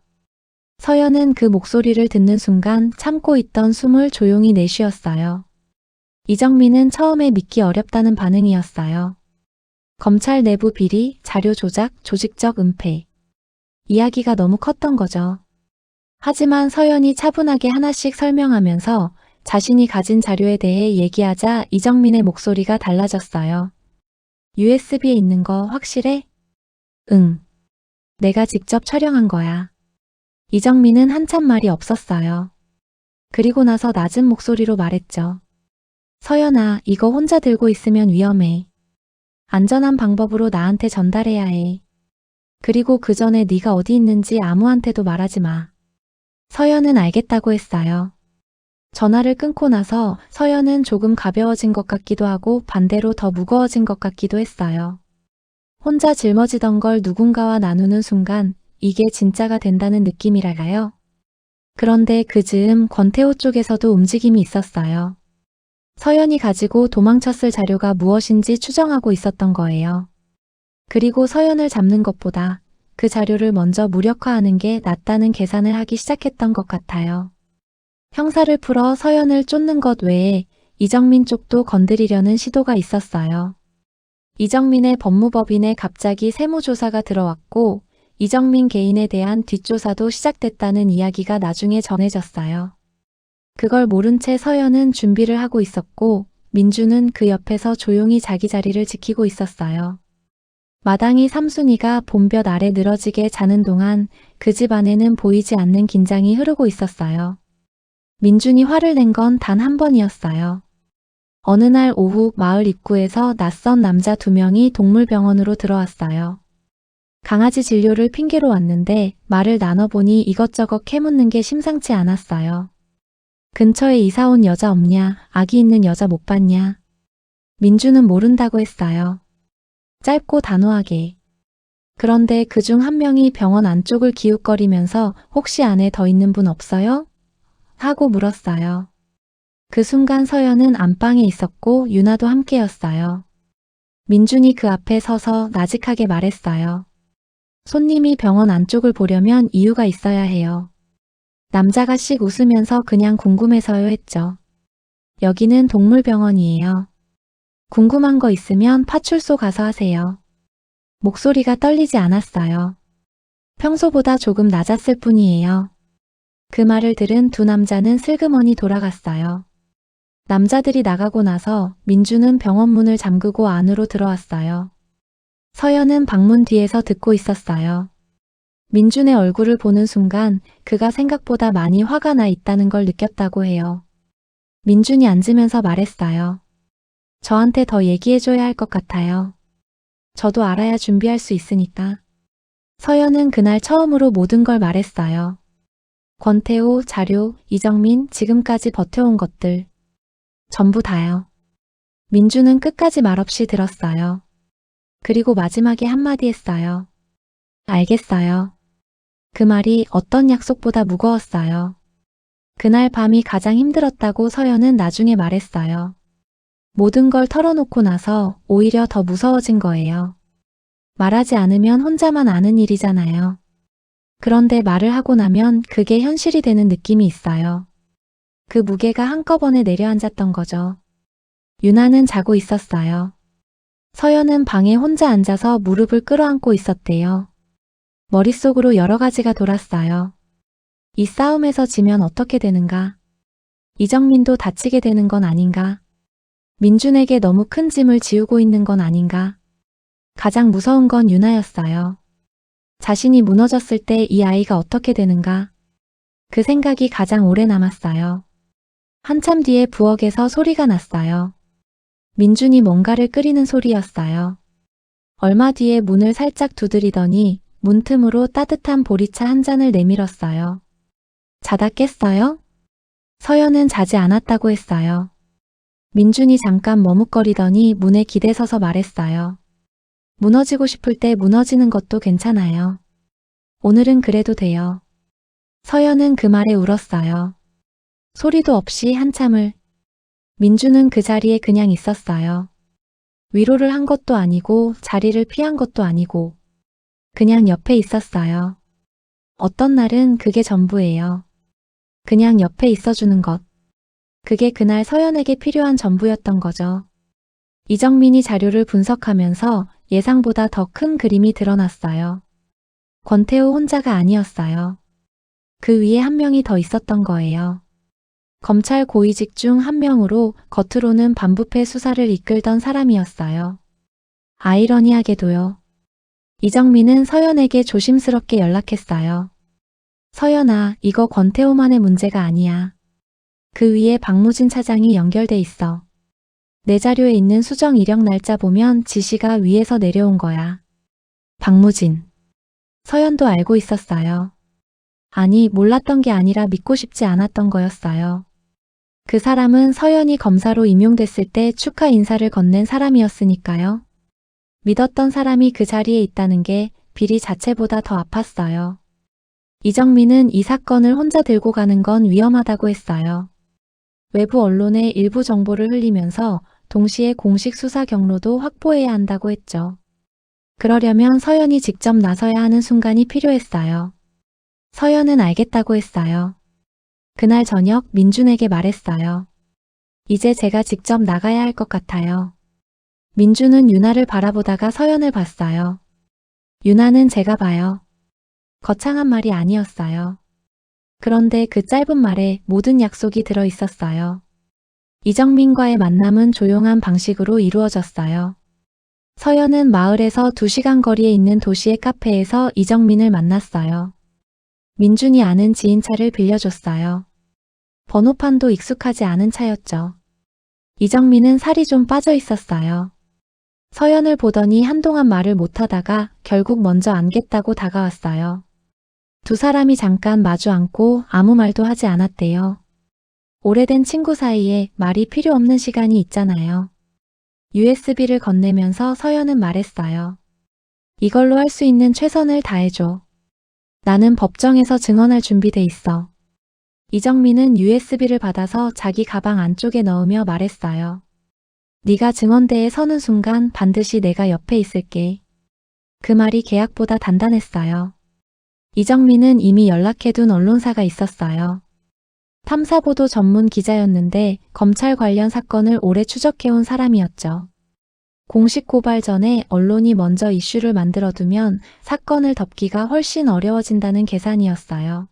Speaker 1: 서연은 그 목소리를 듣는 순간 참고 있던 숨을 조용히 내쉬었어요. 이정민은 처음에 믿기 어렵다는 반응이었어요. 검찰 내부 비리, 자료 조작, 조직적 은폐. 이야기가 너무 컸던 거죠. 하지만 서연이 차분하게 하나씩 설명하면서 자신이 가진 자료에 대해 얘기하자 이정민의 목소리가 달라졌어요. USB에 있는 거 확실해? 응. 내가 직접 촬영한 거야. 이정민은 한참 말이 없었어요. 그리고 나서 낮은 목소리로 말했죠. 서연아, 이거 혼자 들고 있으면 위험해. 안전한 방법으로 나한테 전달해야 해. 그리고 그 전에 네가 어디 있는지 아무한테도 말하지 마. 서연은 알겠다고 했어요. 전화를 끊고 나서 서연은 조금 가벼워진 것 같기도 하고 반대로 더 무거워진 것 같기도 했어요. 혼자 짊어지던 걸 누군가와 나누는 순간 이게 진짜가 된다는 느낌이랄까요? 그런데 그 즈음 권태호 쪽에서도 움직임이 있었어요. 서연이 가지고 도망쳤을 자료가 무엇인지 추정하고 있었던 거예요. 그리고 서연을 잡는 것보다 그 자료를 먼저 무력화하는 게 낫다는 계산을 하기 시작했던 것 같아요. 형사를 풀어 서연을 쫓는 것 외에 이정민 쪽도 건드리려는 시도가 있었어요. 이정민의 법무법인에 갑자기 세무조사가 들어왔고 이정민 개인에 대한 뒷조사도 시작됐다는 이야기가 나중에 전해졌어요. 그걸 모른 채 서연은 준비를 하고 있었고 민주는 그 옆에서 조용히 자기 자리를 지키고 있었어요. 마당이 삼순이가 봄볕 아래 늘어지게 자는 동안 그 집 안에는 보이지 않는 긴장이 흐르고 있었어요. 민준이 화를 낸 건 단 한 번이었어요. 어느 날 오후 마을 입구에서 낯선 남자 2명이 동물병원으로 들어왔어요. 강아지 진료를 핑계로 왔는데 말을 나눠보니 이것저것 캐묻는 게 심상치 않았어요. 근처에 이사 온 여자 없냐, 아기 있는 여자 못 봤냐. 민주는 모른다고 했어요. 짧고 단호하게. 그런데 그중 한 명이 병원 안쪽을 기웃거리면서 혹시 안에 더 있는 분 없어요? 하고 물었어요. 그 순간 서연은 안방에 있었고 유나도 함께였어요. 민준이 그 앞에 서서 나직하게 말했어요. 손님이 병원 안쪽을 보려면 이유가 있어야 해요. 남자가 씩 웃으면서 그냥 궁금해서요 했죠. 여기는 동물병원이에요. 궁금한 거 있으면 파출소 가서 하세요. 목소리가 떨리지 않았어요. 평소보다 조금 낮았을 뿐이에요. 그 말을 들은 두 남자는 슬그머니 돌아갔어요. 남자들이 나가고 나서 민주는 병원 문을 잠그고 안으로 들어왔어요. 서연은 방문 뒤에서 듣고 있었어요. 민준의 얼굴을 보는 순간 그가 생각보다 많이 화가 나 있다는 걸 느꼈다고 해요. 민준이 앉으면서 말했어요. 저한테 더 얘기해줘야 할 것 같아요. 저도 알아야 준비할 수 있으니까. 서연은 그날 처음으로 모든 걸 말했어요. 권태호, 자료, 이정민, 지금까지 버텨온 것들. 전부 다요. 민주는 끝까지 말없이 들었어요. 그리고 마지막에 한마디 했어요. 알겠어요. 그 말이 어떤 약속보다 무거웠어요. 그날 밤이 가장 힘들었다고 서연은 나중에 말했어요. 모든 걸 털어놓고 나서 오히려 더 무서워진 거예요. 말하지 않으면 혼자만 아는 일이잖아요. 그런데 말을 하고 나면 그게 현실이 되는 느낌이 있어요. 그 무게가 한꺼번에 내려앉았던 거죠. 유나는 자고 있었어요. 서연은 방에 혼자 앉아서 무릎을 끌어안고 있었대요. 머릿속으로 여러 가지가 돌았어요. 이 싸움에서 지면 어떻게 되는가? 이정민도 다치게 되는 건 아닌가? 민준에게 너무 큰 짐을 지우고 있는 건 아닌가? 가장 무서운 건 유나였어요. 자신이 무너졌을 때 이 아이가 어떻게 되는가? 그 생각이 가장 오래 남았어요. 한참 뒤에 부엌에서 소리가 났어요. 민준이 뭔가를 끓이는 소리였어요. 얼마 뒤에 문을 살짝 두드리더니 문틈으로 따뜻한 보리차 한 잔을 내밀었어요. 자다 깼어요? 서연은 자지 않았다고 했어요. 민준이 잠깐 머뭇거리더니 문에 기대서서 말했어요. 무너지고 싶을 때 무너지는 것도 괜찮아요. 오늘은 그래도 돼요. 서연은 그 말에 울었어요. 소리도 없이 한참을. 민주는 그 자리에 그냥 있었어요. 위로를 한 것도 아니고 자리를 피한 것도 아니고 그냥 옆에 있었어요. 어떤 날은 그게 전부예요. 그냥 옆에 있어주는 것. 그게 그날 서연에게 필요한 전부였던 거죠. 이정민이 자료를 분석하면서 예상보다 더 큰 그림이 드러났어요. 권태호 혼자가 아니었어요. 그 위에 한 명이 더 있었던 거예요. 검찰 고위직 중 한 명으로 겉으로는 반부패 수사를 이끌던 사람이었어요. 아이러니하게도요. 이정민은 서연에게 조심스럽게 연락했어요. 서연아, 이거 권태호만의 문제가 아니야. 그 위에 박무진 차장이 연결돼 있어. 내 자료에 있는 수정 이력 날짜 보면 지시가 위에서 내려온 거야. 박무진. 서연도 알고 있었어요. 아니, 몰랐던 게 아니라 믿고 싶지 않았던 거였어요. 그 사람은 서연이 검사로 임용됐을 때 축하 인사를 건넨 사람이었으니까요. 믿었던 사람이 그 자리에 있다는 게 비리 자체보다 더 아팠어요. 이정민은 이 사건을 혼자 들고 가는 건 위험하다고 했어요. 외부 언론에 일부 정보를 흘리면서 동시에 공식 수사 경로도 확보해야 한다고 했죠. 그러려면 서연이 직접 나서야 하는 순간이 필요했어요. 서연은 알겠다고 했어요. 그날 저녁 민준에게 말했어요. 이제 제가 직접 나가야 할 것 같아요. 민준은 유나를 바라보다가 서연을 봤어요. 유나는 제가 봐요. 거창한 말이 아니었어요. 그런데 그 짧은 말에 모든 약속이 들어 있었어요. 이정민과의 만남은 조용한 방식으로 이루어졌어요. 서연은 마을에서 2시간 거리에 있는 도시의 카페에서 이정민을 만났어요. 민준이 아는 지인 차를 빌려줬어요. 번호판도 익숙하지 않은 차였죠. 이정민은 살이 좀 빠져 있었어요. 서연을 보더니 한동안 말을 못하다가 결국 먼저 안겠다고 다가왔어요. 두 사람이 잠깐 마주 앉고 아무 말도 하지 않았대요. 오래된 친구 사이에 말이 필요 없는 시간이 있잖아요. USB를 건네면서 서연은 말했어요. 이걸로 할 수 있는 최선을 다해줘. 나는 법정에서 증언할 준비돼 있어. 이정민은 USB를 받아서 자기 가방 안쪽에 넣으며 말했어요. 네가 증언대에 서는 순간 반드시 내가 옆에 있을게. 그 말이 계약보다 단단했어요. 이정민은 이미 연락해둔 언론사가 있었어요. 탐사보도 전문 기자였는데 검찰 관련 사건을 오래 추적해온 사람이었죠. 공식 고발 전에 언론이 먼저 이슈를 만들어두면 사건을 덮기가 훨씬 어려워진다는 계산이었어요.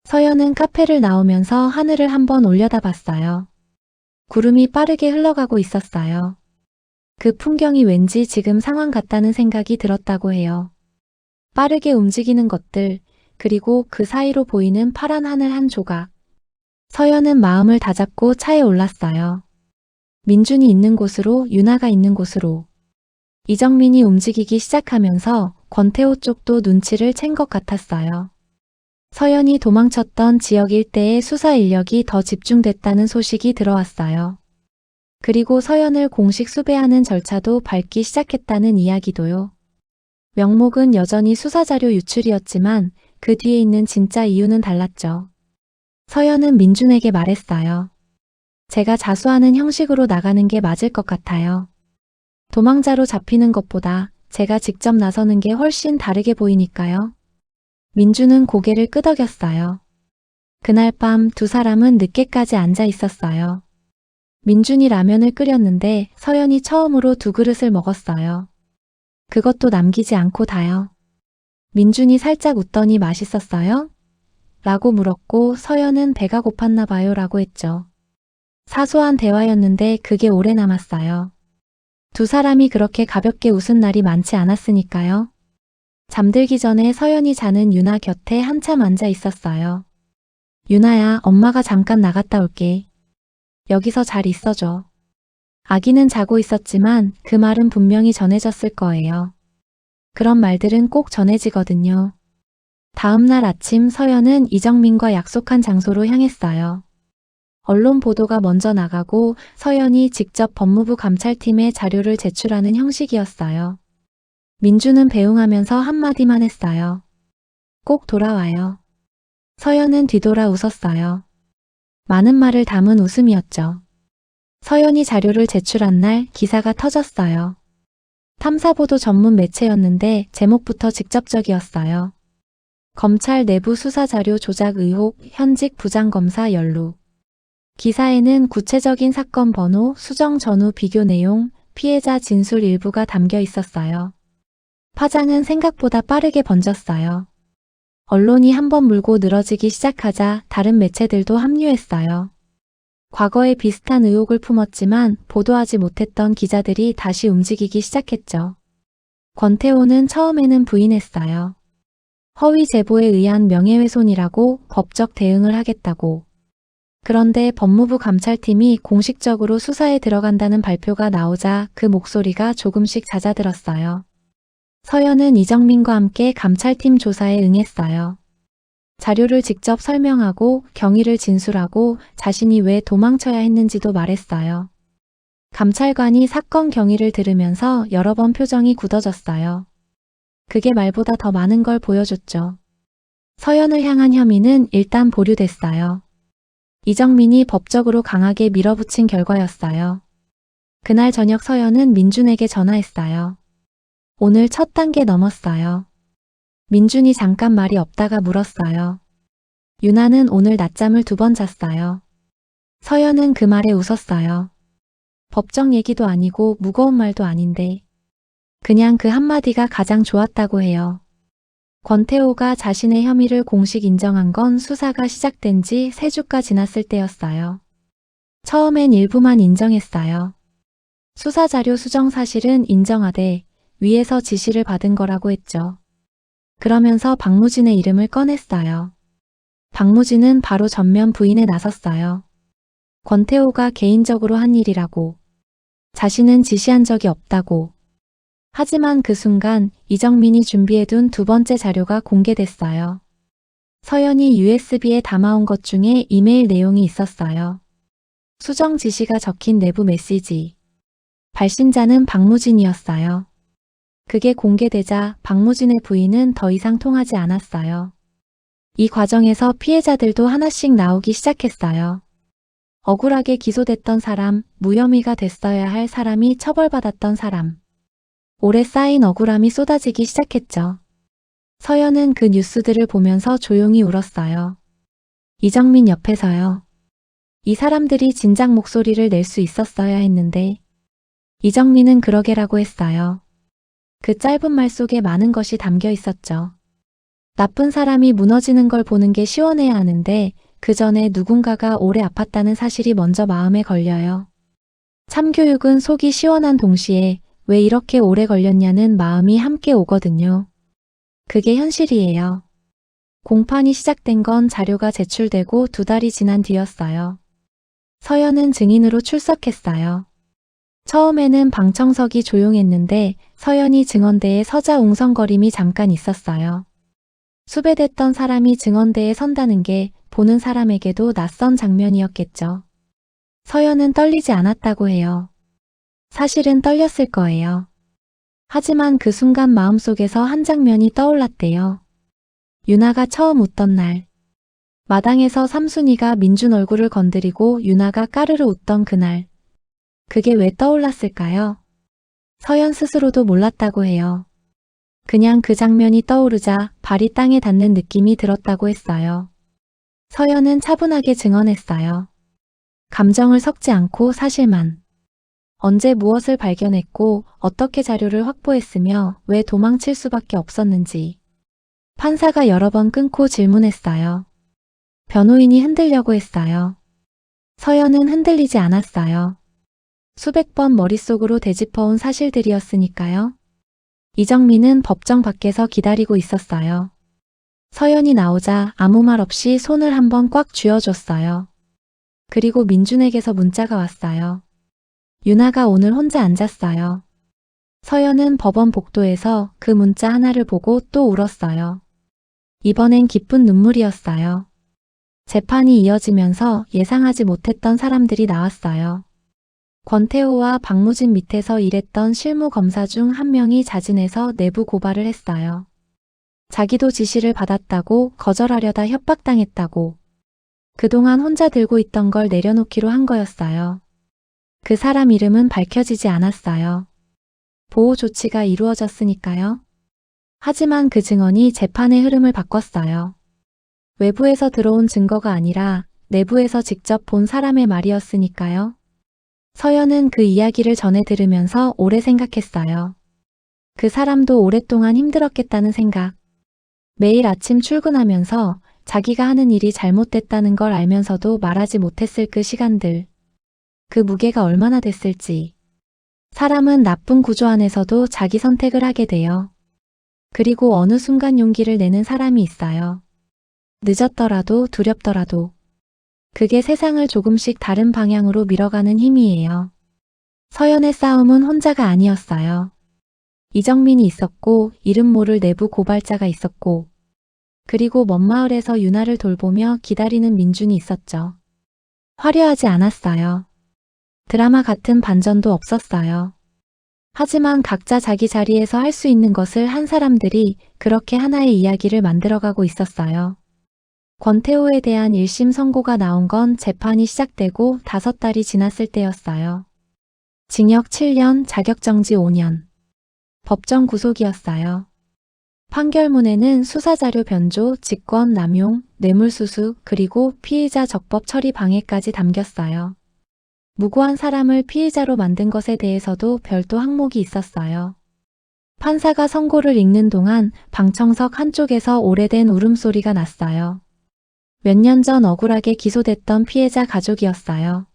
Speaker 1: 서연은 카페를 나오면서 하늘을 한번 올려다봤어요. 구름이 빠르게 흘러가고 있었어요. 그 풍경이 왠지 지금 상황 같다는 생각이 들었다고 해요. 빠르게 움직이는 것들, 그리고 그 사이로 보이는 파란 하늘 한 조각. 서연은 마음을 다잡고 차에 올랐어요. 민준이 있는 곳으로, 유나가 있는 곳으로. 이정민이 움직이기 시작하면서 권태호 쪽도 눈치를 챈 것 같았어요. 서연이 도망쳤던 지역 일대에 수사 인력이 더 집중됐다는 소식이 들어왔어요. 그리고 서연을 공식 수배하는 절차도 밟기 시작했다는 이야기도요. 명목은 여전히 수사자료 유출이었지만 그 뒤에 있는 진짜 이유는 달랐죠. 서연은 민준에게 말했어요. 제가 자수하는 형식으로 나가는 게 맞을 것 같아요. 도망자로 잡히는 것보다 제가 직접 나서는 게 훨씬 다르게 보이니까요. 민준은 고개를 끄덕였어요. 그날 밤 두 사람은 늦게까지 앉아 있었어요. 민준이 라면을 끓였는데 서연이 처음으로 두 그릇을 먹었어요. 그것도 남기지 않고 다요. 민준이 살짝 웃더니 맛있었어요? 라고 물었고 서연은 배가 고팠나 봐요 라고 했죠. 사소한 대화였는데 그게 오래 남았어요. 두 사람이 그렇게 가볍게 웃은 날이 많지 않았으니까요. 잠들기 전에 서연이 자는 유나 곁에 한참 앉아 있었어요. 유나야, 엄마가 잠깐 나갔다 올게. 여기서 잘 있어줘. 아기는 자고 있었지만 그 말은 분명히 전해졌을 거예요. 그런 말들은 꼭 전해지거든요. 다음 날 아침 서연은 이정민과 약속한 장소로 향했어요. 언론 보도가 먼저 나가고 서연이 직접 법무부 감찰팀에 자료를 제출하는 형식이었어요. 민주는 배웅하면서 한마디만 했어요. 꼭 돌아와요. 서연은 뒤돌아 웃었어요. 많은 말을 담은 웃음이었죠. 서연이 자료를 제출한 날 기사가 터졌어요. 탐사보도 전문 매체였는데 제목부터 직접적이었어요. 검찰 내부 수사 자료 조작 의혹, 현직 부장검사 연루. 기사에는 구체적인 사건 번호, 수정 전후 비교 내용, 피해자 진술 일부가 담겨 있었어요. 파장은 생각보다 빠르게 번졌어요. 언론이 한번 물고 늘어지기 시작하자 다른 매체들도 합류했어요. 과거에 비슷한 의혹을 품었지만 보도하지 못했던 기자들이 다시 움직이기 시작했죠. 권태호는 처음에는 부인했어요. 허위 제보에 의한 명예훼손이라고 법적 대응을 하겠다고. 그런데 법무부 감찰팀이 공식적으로 수사에 들어간다는 발표가 나오자 그 목소리가 조금씩 잦아들었어요. 서연은 이정민과 함께 감찰팀 조사에 응했어요. 자료를 직접 설명하고 경위를 진술하고 자신이 왜 도망쳐야 했는지도 말했어요. 감찰관이 사건 경위를 들으면서 여러 번 표정이 굳어졌어요. 그게 말보다 더 많은 걸 보여줬죠. 서연을 향한 혐의는 일단 보류됐어요. 이정민이 법적으로 강하게 밀어붙인 결과였어요. 그날 저녁 서연은 민준에게 전화했어요. 오늘 첫 단계 넘었어요. 민준이 잠깐 말이 없다가 물었어요. 유나는 오늘 낮잠을 2번 잤어요. 서연은 그 말에 웃었어요. 법정 얘기도 아니고 무거운 말도 아닌데 그냥 그 한마디가 가장 좋았다고 해요. 권태호가 자신의 혐의를 공식 인정한 건 수사가 시작된 지 3주가 지났을 때였어요. 처음엔 일부만 인정했어요. 수사자료 수정 사실은 인정하되 위에서 지시를 받은 거라고 했죠. 그러면서 박무진의 이름을 꺼냈어요. 박무진은 바로 전면 부인에 나섰어요. 권태호가 개인적으로 한 일이라고. 자신은 지시한 적이 없다고. 하지만 그 순간 이정민이 준비해둔 2번째 자료가 공개됐어요. 서연이 USB에 담아온 것 중에 이메일 내용이 있었어요. 수정 지시가 적힌 내부 메시지. 발신자는 박무진이었어요. 그게 공개되자 박무진의 부인은 더 이상 통하지 않았어요. 이 과정에서 피해자들도 하나씩 나오기 시작했어요. 억울하게 기소됐던 사람, 무혐의가 됐어야 할 사람이 처벌받았던 사람. 오래 쌓인 억울함이 쏟아지기 시작했죠. 서연은 그 뉴스들을 보면서 조용히 울었어요. 이정민 옆에서요. 이 사람들이 진작 목소리를 낼 수 있었어야 했는데 이정민은 그러게라고 했어요. 그 짧은 말 속에 많은 것이 담겨 있었죠. 나쁜 사람이 무너지는 걸 보는 게 시원해야 하는데 그 전에 누군가가 오래 아팠다는 사실이 먼저 마음에 걸려요. 참교육은 속이 시원한 동시에 왜 이렇게 오래 걸렸냐는 마음이 함께 오거든요. 그게 현실이에요. 공판이 시작된 건 자료가 제출되고 2달이 지난 뒤였어요. 서연은 증인으로 출석했어요. 처음에는 방청석이 조용했는데 서연이 증언대에 서자 웅성거림이 잠깐 있었어요. 수배됐던 사람이 증언대에 선다는 게 보는 사람에게도 낯선 장면이었겠죠. 서연은 떨리지 않았다고 해요. 사실은 떨렸을 거예요. 하지만 그 순간 마음속에서 한 장면이 떠올랐대요. 유나가 처음 웃던 날. 마당에서 삼순이가 민준 얼굴을 건드리고 유나가 까르르 웃던 그날. 그게 왜 떠올랐을까요? 서연 스스로도 몰랐다고 해요. 그냥 그 장면이 떠오르자 발이 땅에 닿는 느낌이 들었다고 했어요. 서연은 차분하게 증언했어요. 감정을 섞지 않고 사실만. 언제 무엇을 발견했고 어떻게 자료를 확보했으며 왜 도망칠 수밖에 없었는지. 판사가 여러 번 끊고 질문했어요. 변호인이 흔들려고 했어요. 서연은 흔들리지 않았어요. 수백 번 머릿속으로 되짚어온 사실들이었으니까요. 이정민은 법정 밖에서 기다리고 있었어요. 서연이 나오자 아무 말 없이 손을 한번 꽉 쥐어줬어요. 그리고 민준에게서 문자가 왔어요. 유나가 오늘 혼자 앉았어요. 서연은 법원 복도에서 그 문자 하나를 보고 또 울었어요. 이번엔 기쁜 눈물이었어요. 재판이 이어지면서 예상하지 못했던 사람들이 나왔어요. 권태호와 박무진 밑에서 일했던 실무 검사 중 한 명이 자진해서 내부 고발을 했어요. 자기도 지시를 받았다고 거절하려다 협박당했다고. 그동안 혼자 들고 있던 걸 내려놓기로 한 거였어요. 그 사람 이름은 밝혀지지 않았어요. 보호 조치가 이루어졌으니까요. 하지만 그 증언이 재판의 흐름을 바꿨어요. 외부에서 들어온 증거가 아니라 내부에서 직접 본 사람의 말이었으니까요. 서연은 그 이야기를 전해 들으면서 오래 생각했어요. 그 사람도 오랫동안 힘들었겠다는 생각. 매일 아침 출근하면서 자기가 하는 일이 잘못됐다는 걸 알면서도 말하지 못했을 그 시간들. 그 무게가 얼마나 됐을지. 사람은 나쁜 구조 안에서도 자기 선택을 하게 돼요. 그리고 어느 순간 용기를 내는 사람이 있어요. 늦었더라도 두렵더라도. 그게 세상을 조금씩 다른 방향으로 밀어가는 힘이에요. 서연의 싸움은 혼자가 아니었어요. 이정민이 있었고 이름 모를 내부 고발자가 있었고 그리고 먼 마을에서 유나를 돌보며 기다리는 민준이 있었죠. 화려하지 않았어요. 드라마 같은 반전도 없었어요. 하지만 각자 자기 자리에서 할 수 있는 것을 한 사람들이 그렇게 하나의 이야기를 만들어가고 있었어요. 권태호에 대한 1심 선고가 나온 건 재판이 시작되고 5달이 지났을 때였어요. 징역 7년, 자격정지 5년. 법정 구속이었어요. 판결문에는 수사자료 변조, 직권 남용, 뇌물수수, 그리고 피의자 적법 처리 방해까지 담겼어요. 무고한 사람을 피의자로 만든 것에 대해서도 별도 항목이 있었어요. 판사가 선고를 읽는 동안 방청석 한쪽에서 오래된 울음소리가 났어요. 몇 년 전 억울하게 기소됐던 피해자 가족이었어요.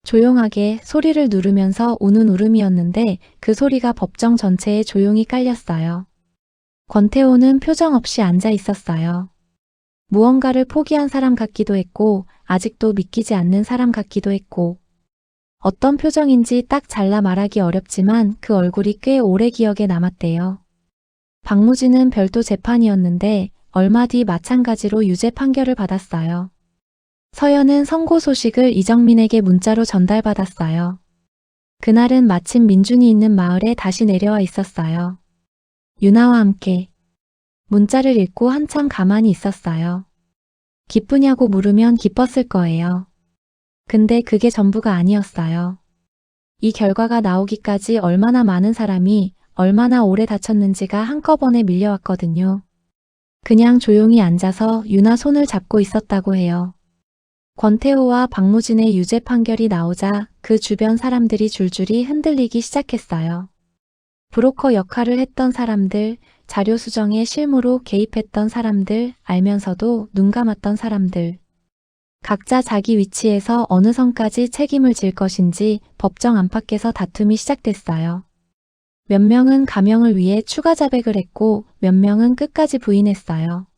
Speaker 1: 조용하게 소리를 누르면서 우는 울음이었는데 그 소리가 법정 전체에 조용히 깔렸어요. 권태호는 표정 없이 앉아 있었어요. 무언가를 포기한 사람 같기도 했고 아직도 믿기지 않는 사람 같기도 했고 어떤 표정인지 딱 잘라 말하기 어렵지만 그 얼굴이 꽤 오래 기억에 남았대요. 박무진은 별도 재판이었는데 얼마 뒤 마찬가지로 유죄 판결을 받았어요. 서연은 선고 소식을 이정민에게 문자로 전달받았어요. 그날은 마침 민준이 있는 마을에 다시 내려와 있었어요. 유나와 함께. 문자를 읽고 한참 가만히 있었어요. 기쁘냐고 물으면 기뻤을 거예요. 근데 그게 전부가 아니었어요. 이 결과가 나오기까지 얼마나 많은 사람이 얼마나 오래 다쳤는지가 한꺼번에 밀려왔거든요. 그냥 조용히 앉아서 유나 손을 잡고 있었다고 해요. 권태호와 박무진의 유죄 판결이 나오자 그 주변 사람들이 줄줄이 흔들리기 시작했어요. 브로커 역할을 했던 사람들, 자료 수정에 실무로 개입했던 사람들, 알면서도 눈 감았던 사람들. 각자 자기 위치에서 어느 선까지 책임을 질 것인지 법정 안팎에서 다툼이 시작됐어요. 몇 명은 감형을 위해 추가 자백을 했고 몇 명은 끝까지 부인했어요.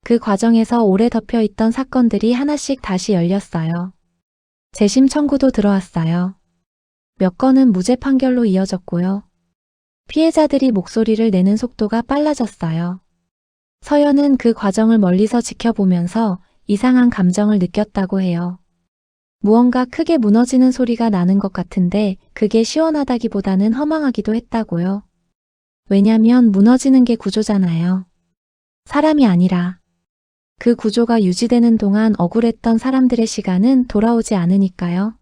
Speaker 1: 그 과정에서 오래 덮여 있던 사건들이 하나씩 다시 열렸어요. 재심 청구도 들어왔어요. 몇 건은 무죄 판결로 이어졌고요. 피해자들이 목소리를 내는 속도가 빨라졌어요. 서연은 그 과정을 멀리서 지켜보면서 이상한 감정을 느꼈다고 해요. 무언가 크게 무너지는 소리가 나는 것 같은데 그게 시원하다기보다는 허망하기도 했다고요. 왜냐면 무너지는 게 구조잖아요. 사람이 아니라. 그 구조가 유지되는 동안 억울했던 사람들의 시간은 돌아오지 않으니까요.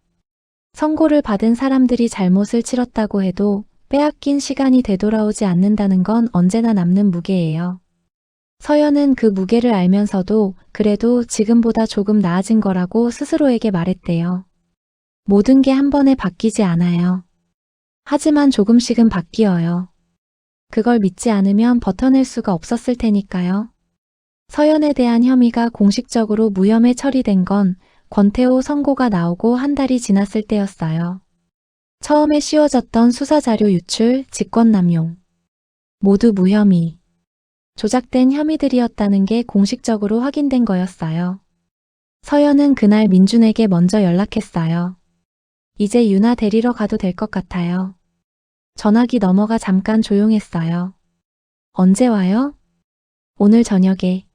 Speaker 1: 선고를 받은 사람들이 잘못을 치렀다고 해도 빼앗긴 시간이 되돌아오지 않는다는 건 언제나 남는 무게예요. 서연은 그 무게를 알면서도 그래도 지금보다 조금 나아진 거라고 스스로에게 말했대요. 모든 게 한 번에 바뀌지 않아요. 하지만 조금씩은 바뀌어요. 그걸 믿지 않으면 버텨낼 수가 없었을 테니까요. 서연에 대한 혐의가 공식적으로 무혐의 처리된 건 권태호 선고가 나오고 한 달이 지났을 때였어요. 처음에 씌워졌던 수사자료 유출, 직권남용. 모두 무혐의. 조작된 혐의들이었다는 게 공식적으로 확인된 거였어요. 서연은 그날 민준에게 먼저 연락했어요. 이제 유나 데리러 가도 될 것 같아요. 전화기 넘어가 잠깐 조용했어요. 언제 와요? 오늘 저녁에.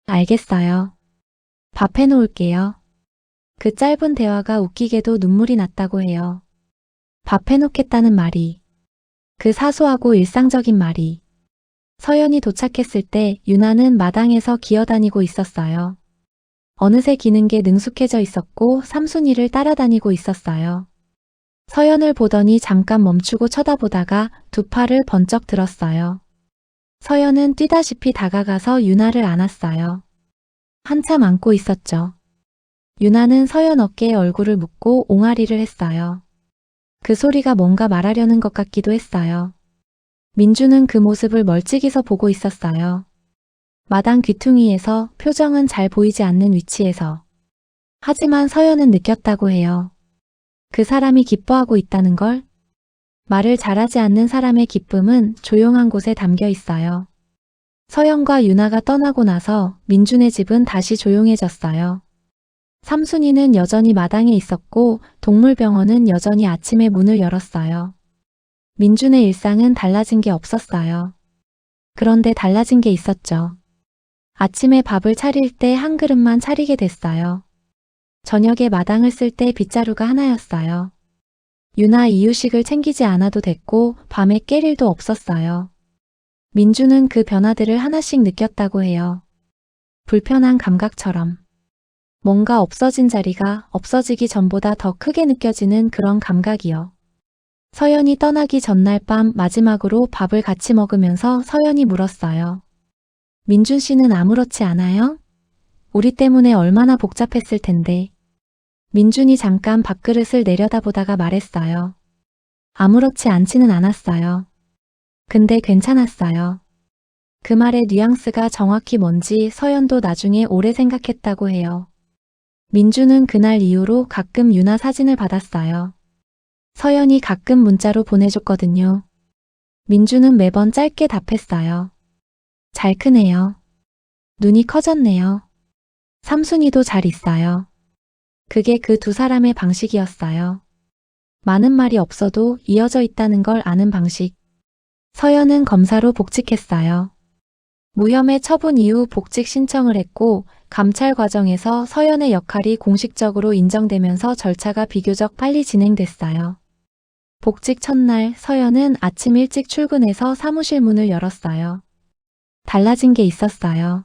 Speaker 1: 알겠어요. 밥 해놓을게요. 그 짧은 대화가 웃기게도 눈물이 났다고 해요. 밥 해놓겠다는 말이. 그 사소하고 일상적인 말이. 서연이 도착했을 때 유나는 마당에서 기어다니고 있었어요. 어느새 기는 게 능숙해져 있었고 삼순이를 따라다니고 있었어요. 서연을 보더니 잠깐 멈추고 쳐다보다가 두 팔을 번쩍 들었어요. 서연은 뛰다시피 다가가서 유나를 안았어요. 한참 안고 있었죠. 유나는 서연 어깨에 얼굴을 묻고 옹알이를 했어요. 그 소리가 뭔가 말하려는 것 같기도 했어요. 민주는 그 모습을 멀찍이서 보고 있었어요. 마당 귀퉁이에서 표정은 잘 보이지 않는 위치에서. 하지만 서연은 느꼈다고 해요. 그 사람이 기뻐하고 있다는 걸. 말을 잘하지 않는 사람의 기쁨은 조용한 곳에 담겨 있어요. 서연과 유나가 떠나고 나서 민준의 집은 다시 조용해졌어요. 삼순이는 여전히 마당에 있었고 동물병원은 여전히 아침에 문을 열었어요. 민준의 일상은 달라진 게 없었어요. 그런데 달라진 게 있었죠. 아침에 밥을 차릴 때 한 그릇만 차리게 됐어요. 저녁에 마당을 쓸 때 빗자루가 하나였어요. 유나 이유식을 챙기지 않아도 됐고 밤에 깰 일도 없었어요. 민주는 그 변화들을 하나씩 느꼈다고 해요. 불편한 감각처럼. 뭔가 없어진 자리가 없어지기 전보다 더 크게 느껴지는 그런 감각이요. 서연이 떠나기 전날 밤 마지막으로 밥을 같이 먹으면서 서연이 물었어요. 민준 씨는 아무렇지 않아요? 우리 때문에 얼마나 복잡했을 텐데. 민준이 잠깐 밥그릇을 내려다보다가 말했어요. 아무렇지 않지는 않았어요. 근데 괜찮았어요. 그 말의 뉘앙스가 정확히 뭔지 서연도 나중에 오래 생각했다고 해요. 민준은 그날 이후로 가끔 유나 사진을 받았어요. 서연이 가끔 문자로 보내줬거든요. 민준은 매번 짧게 답했어요. 잘 크네요. 눈이 커졌네요. 삼순이도 잘 있어요. 그게 그 두 사람의 방식이었어요. 많은 말이 없어도 이어져 있다는 걸 아는 방식. 서연은 검사로 복직했어요. 무혐의 처분 이후 복직 신청을 했고 감찰 과정에서 서연의 역할이 공식적으로 인정되면서 절차가 비교적 빨리 진행됐어요. 복직 첫날 서연은 아침 일찍 출근해서 사무실 문을 열었어요. 달라진 게 있었어요.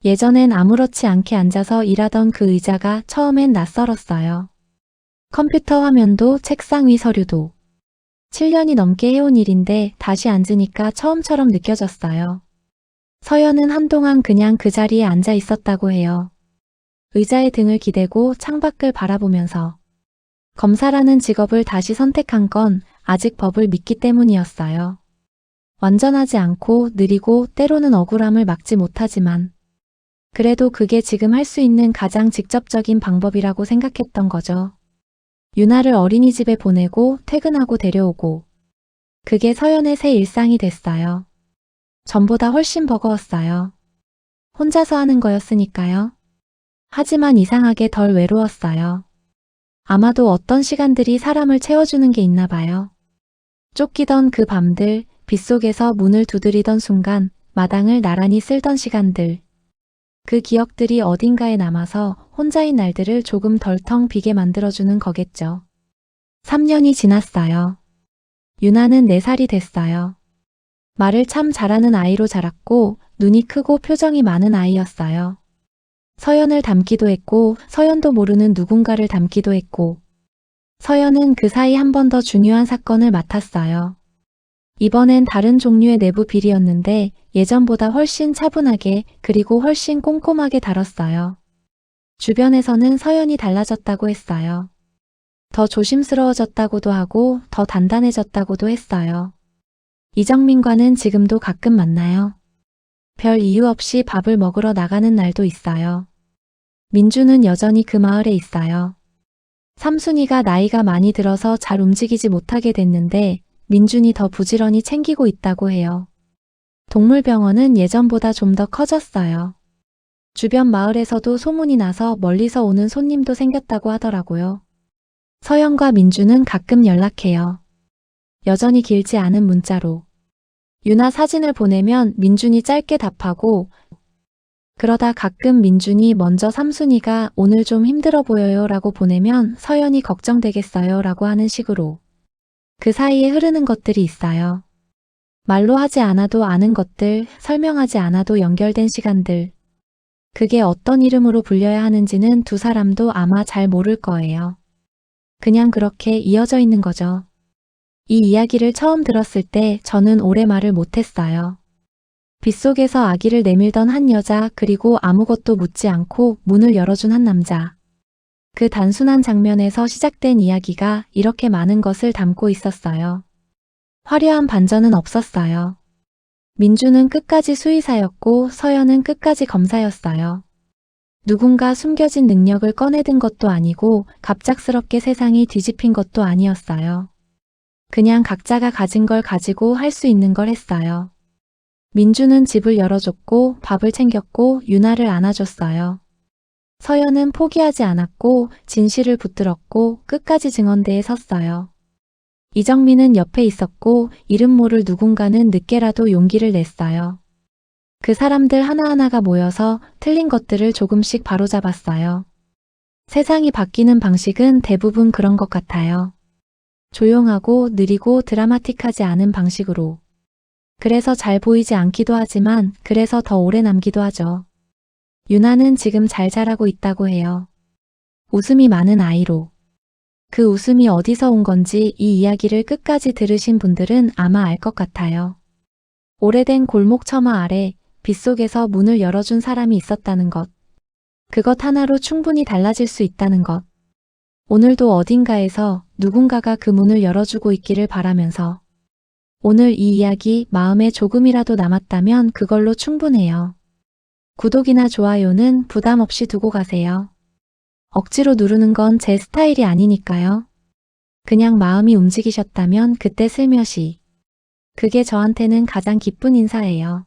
Speaker 1: 예전엔 아무렇지 않게 앉아서 일하던 그 의자가 처음엔 낯설었어요. 컴퓨터 화면도 책상 위 서류도. 7년이 넘게 해온 일인데 다시 앉으니까 처음처럼 느껴졌어요. 서연은 한동안 그냥 그 자리에 앉아 있었다고 해요. 의자에 등을 기대고 창밖을 바라보면서 검사라는 직업을 다시 선택한 건 아직 법을 믿기 때문이었어요. 완전하지 않고 느리고 때로는 억울함을 막지 못하지만 그래도 그게 지금 할 수 있는 가장 직접적인 방법이라고 생각했던 거죠. 유나를 어린이집에 보내고 퇴근하고 데려오고 그게 서연의 새 일상이 됐어요. 전보다 훨씬 버거웠어요. 혼자서 하는 거였으니까요. 하지만 이상하게 덜 외로웠어요. 아마도 어떤 시간들이 사람을 채워주는 게 있나 봐요. 쫓기던 그 밤들, 빗속에서 문을 두드리던 순간, 마당을 나란히 쓸던 시간들. 그 기억들이 어딘가에 남아서 혼자인 날들을 조금 덜 텅 비게 만들어주는 거겠죠. 3년이 지났어요. 유나는 4살이 됐어요. 말을 참 잘하는 아이로 자랐고 눈이 크고 표정이 많은 아이였어요. 서연을 닮기도 했고 서연도 모르는 누군가를 닮기도 했고 서연은 그 사이 한 번 더 중요한 사건을 맡았어요. 이번엔 다른 종류의 내부 비리였는데 예전보다 훨씬 차분하게 그리고 훨씬 꼼꼼하게 다뤘어요. 주변에서는 서연이 달라졌다고 했어요. 더 조심스러워졌다고도 하고 더 단단해졌다고도 했어요. 이정민과는 지금도 가끔 만나요. 별 이유 없이 밥을 먹으러 나가는 날도 있어요. 민주는 여전히 그 마을에 있어요. 삼순이가 나이가 많이 들어서 잘 움직이지 못하게 됐는데 민준이 더 부지런히 챙기고 있다고 해요. 동물병원은 예전보다 좀 더 커졌어요. 주변 마을에서도 소문이 나서 멀리서 오는 손님도 생겼다고 하더라고요. 서연과 민주는 가끔 연락해요. 여전히 길지 않은 문자로. 유나 사진을 보내면 민준이 짧게 답하고 그러다 가끔 민준이 먼저 삼순이가 오늘 좀 힘들어 보여요 라고 보내면 서연이 걱정되겠어요 라고 하는 식으로. 그 사이에 흐르는 것들이 있어요. 말로 하지 않아도 아는 것들, 설명하지 않아도 연결된 시간들. 그게 어떤 이름으로 불려야 하는지는 두 사람도 아마 잘 모를 거예요. 그냥 그렇게 이어져 있는 거죠. 이 이야기를 처음 들었을 때 저는 오래 말을 못했어요. 빗속에서 아기를 내밀던 한 여자 그리고 아무것도 묻지 않고 문을 열어준 한 남자. 그 단순한 장면에서 시작된 이야기가 이렇게 많은 것을 담고 있었어요. 화려한 반전은 없었어요. 민주는 끝까지 수의사였고 서연은 끝까지 검사였어요. 누군가 숨겨진 능력을 꺼내든 것도 아니고 갑작스럽게 세상이 뒤집힌 것도 아니었어요. 그냥 각자가 가진 걸 가지고 할 수 있는 걸 했어요. 민주는 집을 열어줬고 밥을 챙겼고 유나를 안아줬어요. 서연은 포기하지 않았고 진실을 붙들었고 끝까지 증언대에 섰어요. 이정민은 옆에 있었고 이름 모를 누군가는 늦게라도 용기를 냈어요. 그 사람들 하나하나가 모여서 틀린 것들을 조금씩 바로잡았어요. 세상이 바뀌는 방식은 대부분 그런 것 같아요. 조용하고 느리고 드라마틱하지 않은 방식으로. 그래서 잘 보이지 않기도 하지만 그래서 더 오래 남기도 하죠. 유나는 지금 잘 자라고 있다고 해요. 웃음이 많은 아이로. 그 웃음이 어디서 온 건지 이 이야기를 끝까지 들으신 분들은 아마 알 것 같아요. 오래된 골목 처마 아래 빗속에서 문을 열어준 사람이 있었다는 것. 그것 하나로 충분히 달라질 수 있다는 것. 오늘도 어딘가에서 누군가가 그 문을 열어주고 있기를 바라면서 오늘 이 이야기 마음에 조금이라도 남았다면 그걸로 충분해요. 구독이나 좋아요는 부담 없이 두고 가세요. 억지로 누르는 건 제 스타일이 아니니까요. 그냥 마음이 움직이셨다면 그때 슬며시. 그게 저한테는 가장 기쁜 인사예요.